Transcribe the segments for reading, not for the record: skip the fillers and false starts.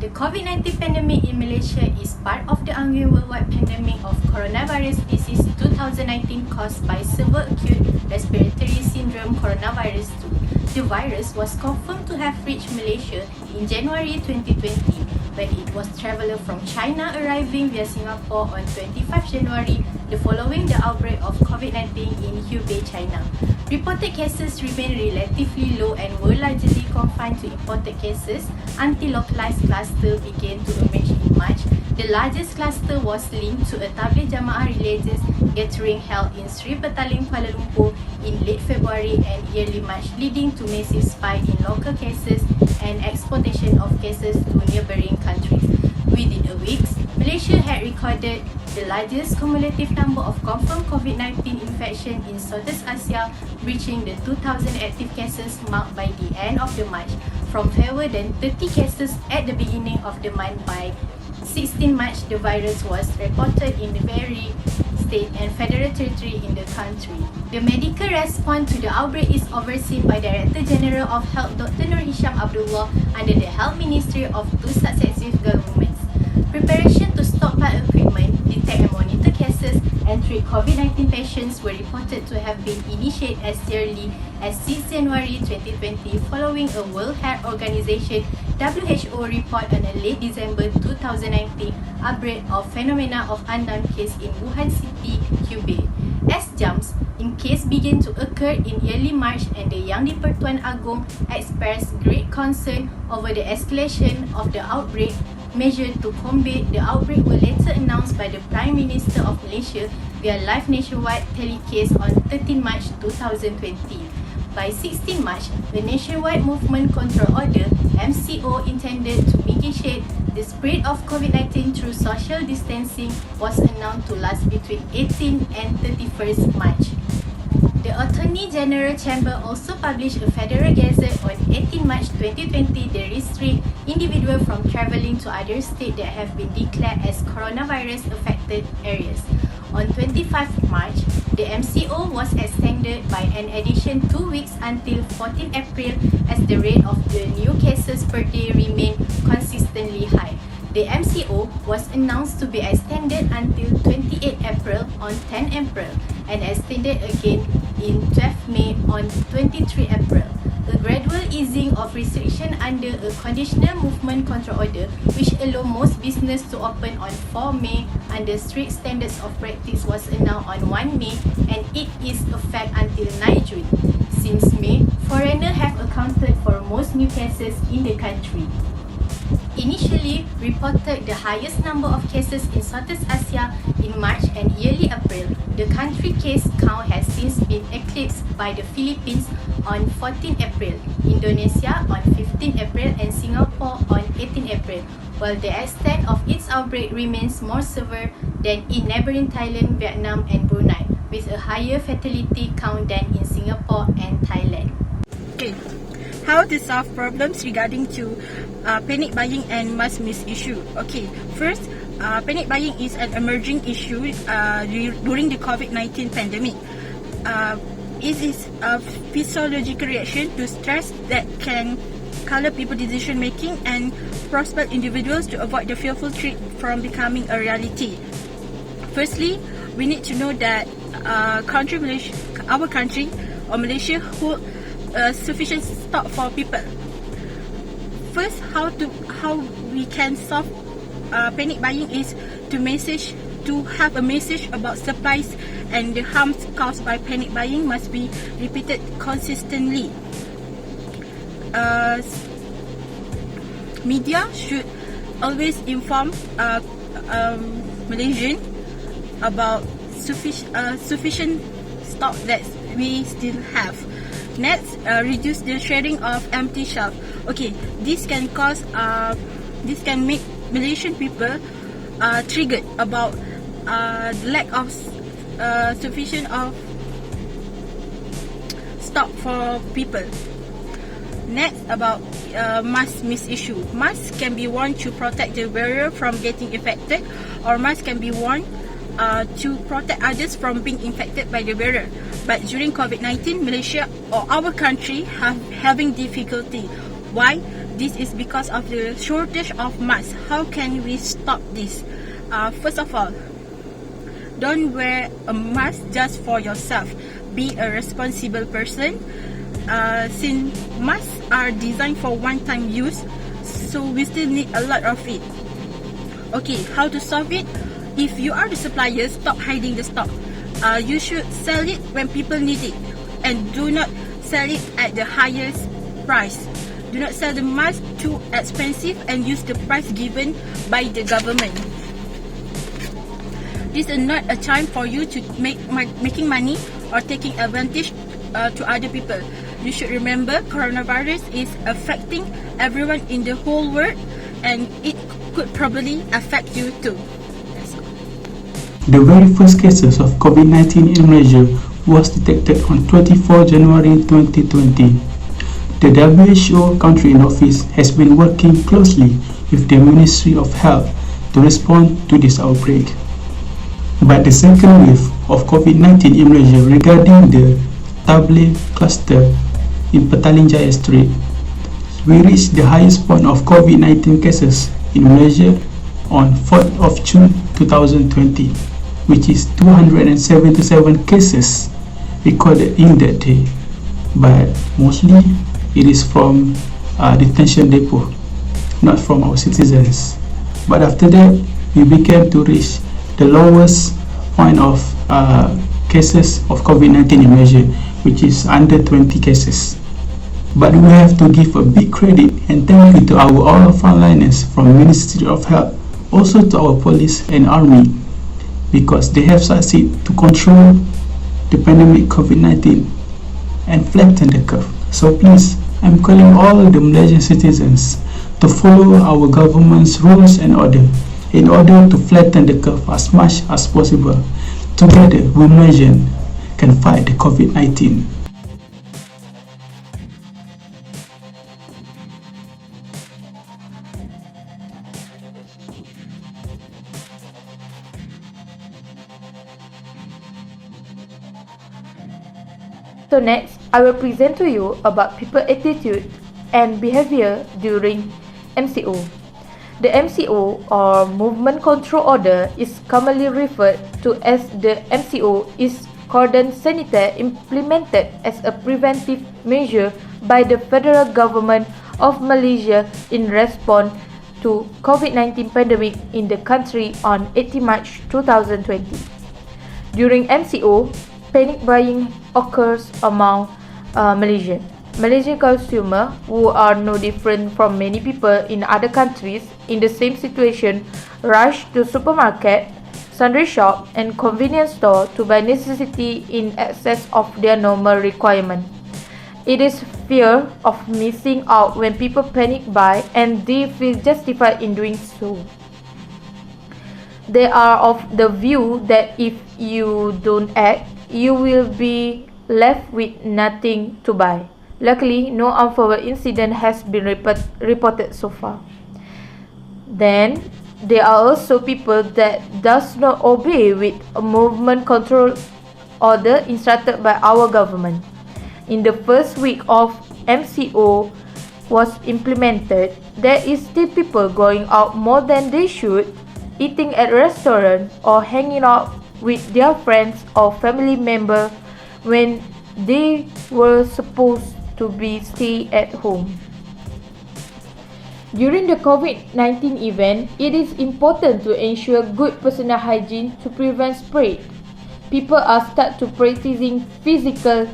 The COVID-19 pandemic in Malaysia is part of the ongoing worldwide pandemic of coronavirus disease 2019 caused by severe acute respiratory syndrome coronavirus 2. The virus was confirmed to have reached Malaysia in January 2020 when it was traveller from China arriving via Singapore on 25 January following the outbreak of COVID-19 in Hubei, China. Reported cases remain relatively low and were largely confined to imported cases until localized cluster began to emerge in March. The largest cluster was linked to a tabligh Jamaah religious gathering held in Sri Petaling, Kuala Lumpur in late February and early March, leading to massive spike in local cases and exportation of cases to neighbouring countries. Within a week, Malaysia had recorded the largest cumulative number of confirmed COVID-19 infection in Southeast Asia, reaching the 2,000 active cases marked by the end of the March, from fewer than 30 cases at the beginning of the month. By 16 March, the virus was reported in every state and federal territory in the country. The medical response to the outbreak is overseen by Director General of Health Dr. Nur Hisham Abdullah under the Health Ministry of two successive governments. Preparation to stockpile equipment, detect and monitor cases, and treat COVID-19 patients were reported to have been initiated as early as 6 January 2020 following a World Health Organization WHO report on a late December 2019 outbreak of phenomena of unknown case in Wuhan City, Hubei. As jumps in case began to occur in early March, and the Yang di-Pertuan Agong expressed great concern over the escalation of the outbreak. Measures to combat the outbreak were later announced by the Prime Minister of Malaysia via live nationwide telecast on 13 March 2020. By 16 March, the Nationwide Movement Control Order (MCO) intended to mitigate the spread of COVID-19 through social distancing was announced to last between 18 and 31st March. The Attorney General Chamber also published a Federal Gazette on 18 March 2020 that restricts individuals from travelling to other states that have been declared as coronavirus-affected areas. On 25 March, the MCO was extended by an additional 2 weeks until 14 April as the rate of the new cases per day remained consistently high. The MCO was announced to be extended until 28 April on 10 April and extended again in 12 May on 23 April. A gradual easing of restriction under a conditional movement control order, which allow most business to open on 4 May under strict standards of practice, was announced on 1 May and it is effect until 9 June. Since May, foreigners have accounted for most new cases in the country. Initially reported the highest number of cases in Southeast Asia in March and early April, the country case count has since been eclipsed by the Philippines on 14 April, Indonesia on 15 April and Singapore on 18 April, while the extent of its outbreak remains more severe than in neighbouring Thailand, Vietnam and Brunei, with a higher fatality count than in Singapore and Thailand. Okay, how to solve problems regarding to panic buying and mass miss issue. Okay, first, panic buying is an emerging issue during the COVID-19 pandemic. It is a physiological reaction to stress that can color people's decision making and prospect individuals to avoid the fearful threat from becoming a reality. Firstly, we need to know that our country Malaysia hold sufficient stock for people. First, how we can solve panic buying is to have a message about supplies, and the harms caused by panic buying must be repeated consistently. Media should always inform Malaysian about sufficient stock that we still have. Next, reduce the sharing of empty shelf. Okay, this can make Malaysian people triggered about lack of sufficient of stock for people. Next, about mask miss issue. Masks can be worn to protect the wearer from getting infected, or masks can be worn to protect others from being infected by the wearer. But during COVID-19, Malaysia or our country having difficulty. Why? this is because of the shortage of masks. How can we stop this? First of all, don't wear a mask just for yourself. Be a responsible person. Since masks are designed for one-time use, so we still need a lot of it. Okay, how to solve it? If you are the supplier, stop hiding the stock. You should sell it when people need it, and do not sell it at the highest price. Do not sell the mask too expensive and use the price given by the government. This is not a time for you to making money or taking advantage to other people. You should remember coronavirus is affecting everyone in the whole world, and it could probably affect you too. The very first cases of COVID-19 in Malaysia was detected on 24 January 2020. The WHO country in office has been working closely with the Ministry of Health to respond to this outbreak. But the second wave of COVID-19 in Malaysia regarding the Tablet cluster in Petaling Jaya Street, we reached the highest point of COVID-19 cases in Malaysia on 4th of June 2020, which is 277 cases recorded in that day. But mostly it is from detention depot, not from our citizens. But after that, we began to reach the lowest point of cases of COVID-19 in Malaysia, which is under 20 cases. But we have to give a big credit and thank you to all frontliners from Ministry of Health, also to our police and army, because they have succeeded to control the pandemic COVID-19 and flatten the curve. So please, I'm calling all the Malaysian citizens to follow our government's rules and order in order to flatten the curve as much as possible. Together, we Malaysians can fight the COVID-19. So next, I will present to you about people's attitude and behavior during MCO. The MCO or Movement Control Order is commonly referred to as the MCO is cordon sanitaire implemented as a preventive measure by the federal government of Malaysia in response to COVID-19 pandemic in the country on 18 March 2020. During MCO, panic buying occurs among Malaysian consumers who are no different from many people in other countries in the same situation rush to supermarket, sundry shop and convenience store to buy necessity in excess of their normal requirement. It is fear of missing out when people panic buy and they feel justified in doing so. They are of the view that if you don't act, you will be left with nothing to buy. Luckily, no untoward incident has been reported so far. Then, there are also people that does not obey with a movement control order instructed by our government. In the first week of MCO was implemented, there is still people going out more than they should, eating at restaurants or hanging out with their friends or family members when they were supposed to be stay at home. During the COVID-19 event, it is important to ensure good personal hygiene to prevent spread. People are start to practicing physical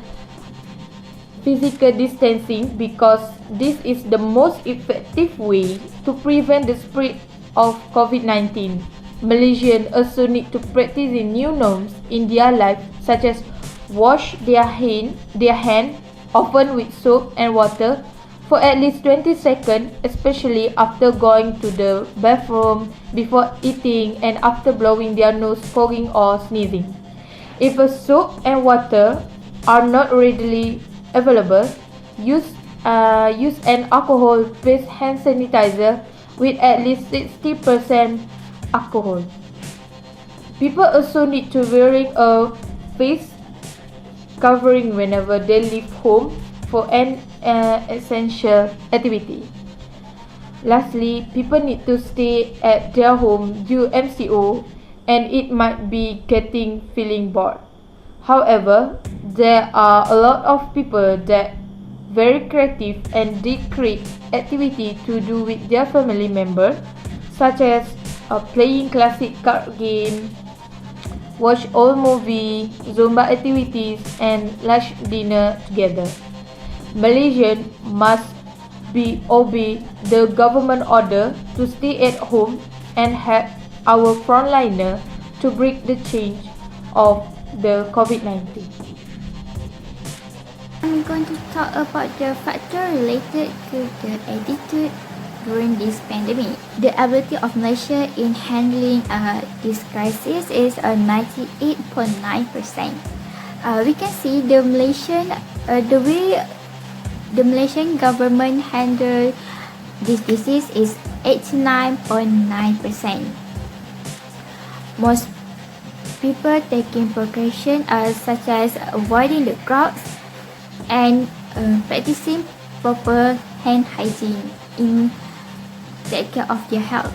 distancing because this is the most effective way to prevent the spread of COVID-19. Malaysians also need to practice new norms in their life, such as wash their hand often with soap and water for at least 20 seconds, especially after going to the bathroom, before eating, and after blowing their nose, coughing or sneezing. If a soap and water are not readily available, use an alcohol-based hand sanitizer with at least 60% alcohol. People also need to wearing a face covering whenever they leave home for an essential activity. Lastly, people need to stay at their home due MCO, and it might be getting feeling bored. However, there are a lot of people that very creative and did create activity to do with their family member, such as playing classic card game, watch old movie, Zumba activities, and lunch dinner together. Malaysians must obey the government order to stay at home and help our frontliner to break the change of the COVID-19. I'm going to talk about the factor related to the attitude during this pandemic. The ability of Malaysia in handling this crisis is 98.9%. We can see the way the Malaysian government handle this disease is 89.9%. Most people taking precaution such as avoiding the crowds and practicing proper hand hygiene in take care of their health.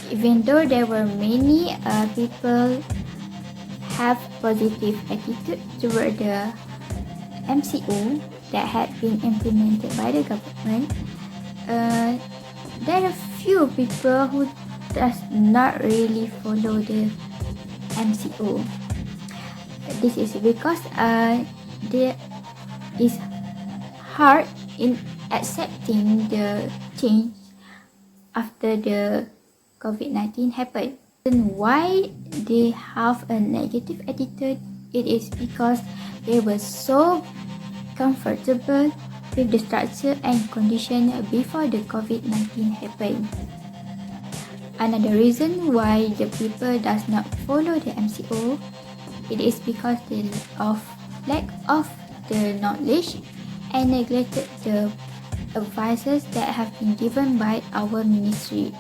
Even though there were many people have positive attitude toward the MCO that had been implemented by the government, there are few people who does not really follow the MCO. This is because there is hard in accepting the change after the COVID-19 happened. And why they have a negative attitude? It is because they were so comfortable with the structure and condition before the COVID-19 happened. Another reason why the people does not follow the MCO, it is because of lack of the knowledge and neglected the advices that have been given by our ministry.